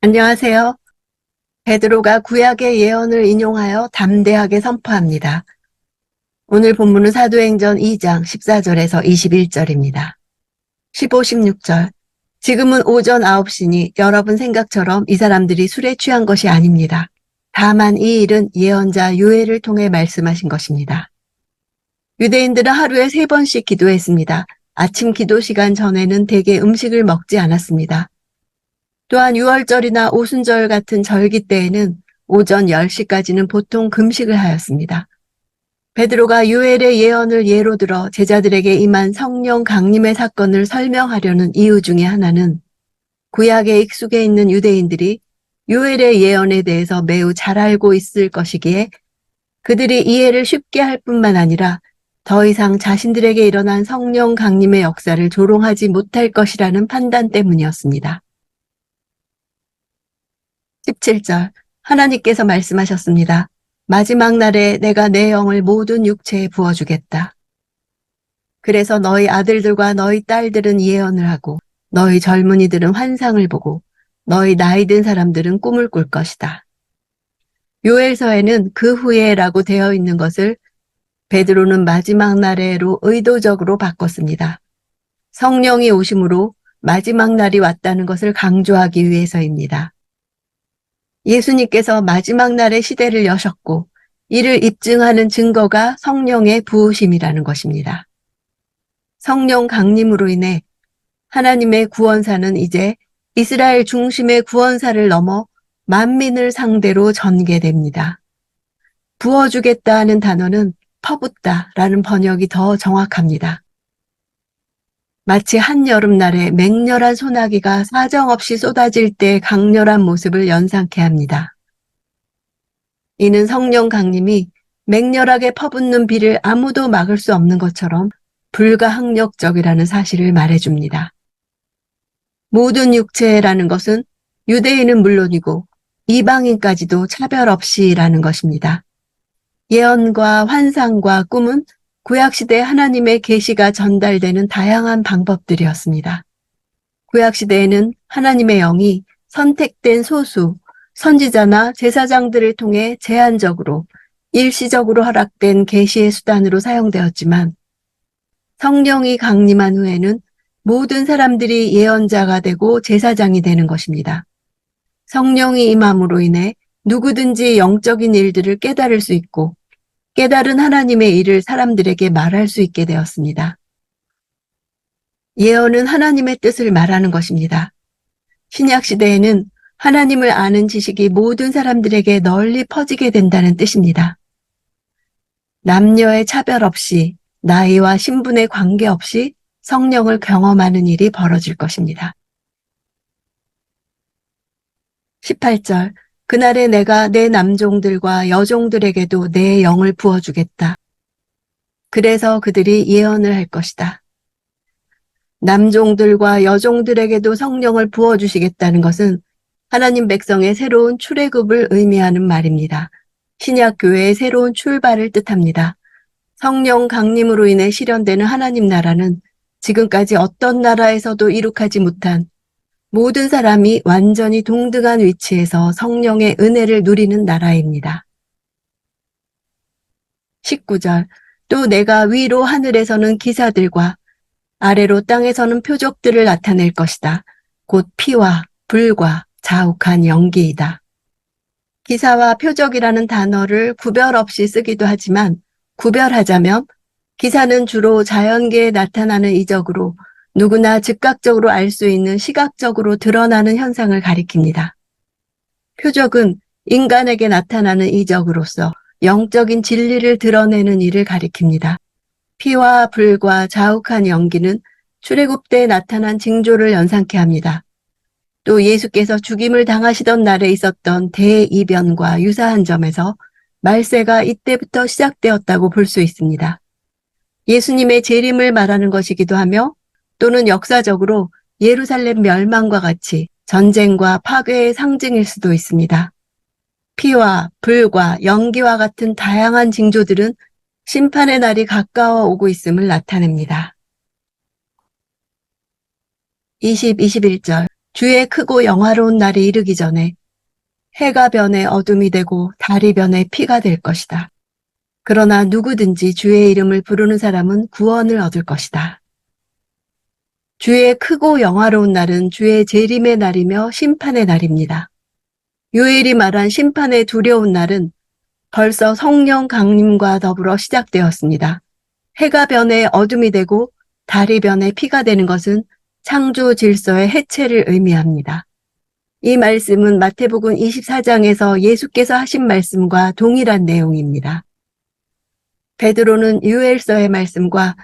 안녕하세요. 베드로가 구약의 예언을 인용하여 담대하게 선포합니다. 오늘 본문은 사도행전 2장 14절에서 21절입니다. 15, 16절. 지금은 오전 9시니 여러분 생각처럼 이 사람들이 술에 취한 것이 아닙니다. 다만 이 일은 예언자 요엘을 통해 말씀하신 것입니다. 유대인들은 하루에 3번씩 기도했습니다. 아침 기도 시간 전에는 대개 음식을 먹지 않았습니다. 또한 6월절이나 오순절 같은 절기 때에는 오전 10시까지는 보통 금식을 하였습니다. 베드로가 요엘의 예언을 예로 들어 제자들에게 임한 성령 강림의 사건을 설명하려는 이유 중에 하나는 구약에 익숙해 있는 유대인들이 요엘의 예언에 대해서 매우 잘 알고 있을 것이기에 그들이 이해를 쉽게 할 뿐만 아니라 더 이상 자신들에게 일어난 성령 강림의 역사를 조롱하지 못할 것이라는 판단 때문이었습니다. 17절. 하나님께서 말씀하셨습니다. 마지막 날에 내가 내 영을 모든 육체에 부어주겠다. 그래서 너희 아들들과 너희 딸들은 예언을 하고 너희 젊은이들은 환상을 보고 너희 나이 든 사람들은 꿈을 꿀 것이다. 요엘서에는 그 후에라고 되어 있는 것을 베드로는 마지막 날에로 의도적으로 바꿨습니다. 성령이 오심으로 마지막 날이 왔다는 것을 강조하기 위해서입니다. 예수님께서 마지막 날의 시대를 여셨고 이를 입증하는 증거가 성령의 부으심이라는 것입니다. 성령 강림으로 인해 하나님의 구원사는 이제 이스라엘 중심의 구원사를 넘어 만민을 상대로 전개됩니다. 부어주겠다 하는 단어는 퍼붓다라는 번역이 더 정확합니다. 마치 한여름날에 맹렬한 소나기가 사정없이 쏟아질 때 강렬한 모습을 연상케 합니다. 이는 성령 강림이 맹렬하게 퍼붓는 비를 아무도 막을 수 없는 것처럼 불가항력적이라는 사실을 말해줍니다. 모든 육체라는 것은 유대인은 물론이고 이방인까지도 차별 없이라는 것입니다. 예언과 환상과 꿈은 구약시대 하나님의 계시가 전달되는 다양한 방법들이었습니다. 구약시대에는 하나님의 영이 선택된 소수, 선지자나 제사장들을 통해 제한적으로, 일시적으로 허락된 계시의 수단으로 사용되었지만 성령이 강림한 후에는 모든 사람들이 예언자가 되고 제사장이 되는 것입니다. 성령이 임함으로 인해 누구든지 영적인 일들을 깨달을 수 있고 깨달은 하나님의 일을 사람들에게 말할 수 있게 되었습니다. 예언은 하나님의 뜻을 말하는 것입니다. 신약 시대에는 하나님을 아는 지식이 모든 사람들에게 널리 퍼지게 된다는 뜻입니다. 남녀의 차별 없이 나이와 신분에 관계없이 성령을 경험하는 일이 벌어질 것입니다. 18절. 그날에 내가 내 남종들과 여종들에게도 내 영을 부어주겠다. 그래서 그들이 예언을 할 것이다. 남종들과 여종들에게도 성령을 부어주시겠다는 것은 하나님 백성의 새로운 출애굽을 의미하는 말입니다. 신약 교회의 새로운 출발을 뜻합니다. 성령 강림으로 인해 실현되는 하나님 나라는 지금까지 어떤 나라에서도 이룩하지 못한 모든 사람이 완전히 동등한 위치에서 성령의 은혜를 누리는 나라입니다. 19절. 또 내가 위로 하늘에서는 기사들과 아래로 땅에서는 표적들을 나타낼 것이다. 곧 피와 불과 자욱한 연기이다. 기사와 표적이라는 단어를 구별 없이 쓰기도 하지만 구별하자면 기사는 주로 자연계에 나타나는 이적으로 누구나 즉각적으로 알 수 있는 시각적으로 드러나는 현상을 가리킵니다. 표적은 인간에게 나타나는 이적으로서 영적인 진리를 드러내는 일을 가리킵니다. 피와 불과 자욱한 연기는 출애굽 때 나타난 징조를 연상케 합니다. 또 예수께서 죽임을 당하시던 날에 있었던 대이변과 유사한 점에서 말세가 이때부터 시작되었다고 볼 수 있습니다. 예수님의 재림을 말하는 것이기도 하며 또는 역사적으로 예루살렘 멸망과 같이 전쟁과 파괴의 상징일 수도 있습니다. 피와 불과 연기와 같은 다양한 징조들은 심판의 날이 가까워 오고 있음을 나타냅니다. 20, 21절. 주의 크고 영화로운 날이 이르기 전에 해가 변해 어둠이 되고 달이 변해 피가 될 것이다. 그러나 누구든지 주의 이름을 부르는 사람은 구원을 얻을 것이다. 주의 크고 영화로운 날은 주의 재림의 날이며 심판의 날입니다. 요엘이 말한 심판의 두려운 날은 벌써 성령 강림과 더불어 시작되었습니다. 해가 변해 어둠이 되고 달이 변해 피가 되는 것은 창조 질서의 해체를 의미합니다. 이 말씀은 마태복음 24장에서 예수께서 하신 말씀과 동일한 내용입니다. 베드로는 요엘서의 말씀과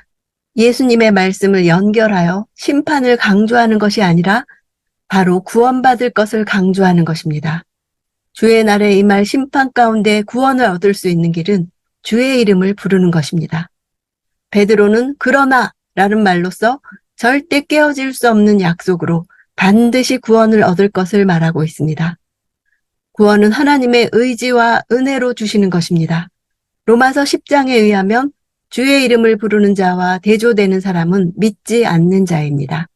예수님의 말씀을 연결하여 심판을 강조하는 것이 아니라 바로 구원받을 것을 강조하는 것입니다. 주의 날에 임할 심판 가운데 구원을 얻을 수 있는 길은 주의 이름을 부르는 것입니다. 베드로는 그러나 라는 말로써 절대 깨어질 수 없는 약속으로 반드시 구원을 얻을 것을 말하고 있습니다. 구원은 하나님의 의지와 은혜로 주시는 것입니다. 로마서 10장에 의하면 주의 이름을 부르는 자와 대조되는 사람은 믿지 않는 자입니다.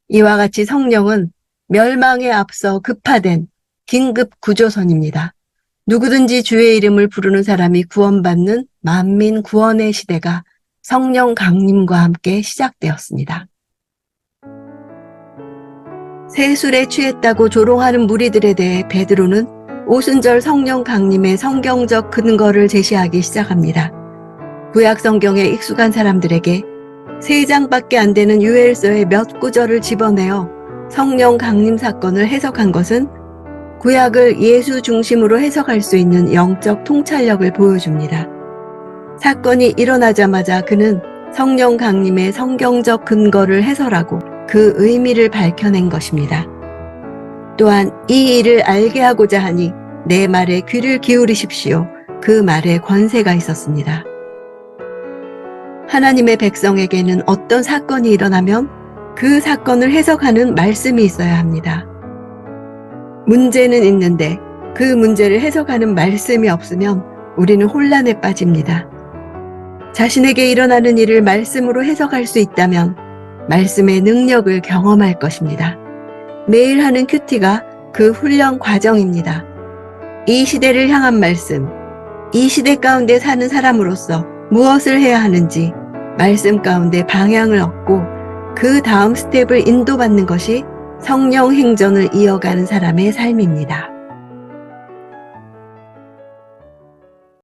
이와 같이 성령은 멸망에 앞서 급파된 긴급 구조선입니다. 누구든지 주의 이름을 부르는 사람이 구원받는 만민 구원의 시대가 성령 강림과 함께 시작되었습니다. 세술에 취했다고 조롱하는 무리들에 대해 베드로는 오순절 성령 강림의 성경적 근거를 제시하기 시작합니다. 구약 성경에 익숙한 사람들에게 3장밖에 안 되는 요엘서의 몇 구절을 집어내어 성령 강림 사건을 해석한 것은 구약을 예수 중심으로 해석할 수 있는 영적 통찰력을 보여줍니다. 사건이 일어나자마자 그는 성령 강림의 성경적 근거를 해설하고 그 의미를 밝혀낸 것입니다. 또한 이 일을 알게 하고자 하니 내 말에 귀를 기울이십시오. 그 말에 권세가 있었습니다. 하나님의 백성에게는 어떤 사건이 일어나면 그 사건을 해석하는 말씀이 있어야 합니다. 문제는 있는데 그 문제를 해석하는 말씀이 없으면 우리는 혼란에 빠집니다. 자신에게 일어나는 일을 말씀으로 해석할 수 있다면 말씀의 능력을 경험할 것입니다. 매일 하는 큐티가 그 훈련 과정입니다. 이 시대를 향한 말씀, 이 시대 가운데 사는 사람으로서 무엇을 해야 하는지 말씀 가운데 방향을 얻고 그 다음 스텝을 인도받는 것이 성령 행전을 이어가는 사람의 삶입니다.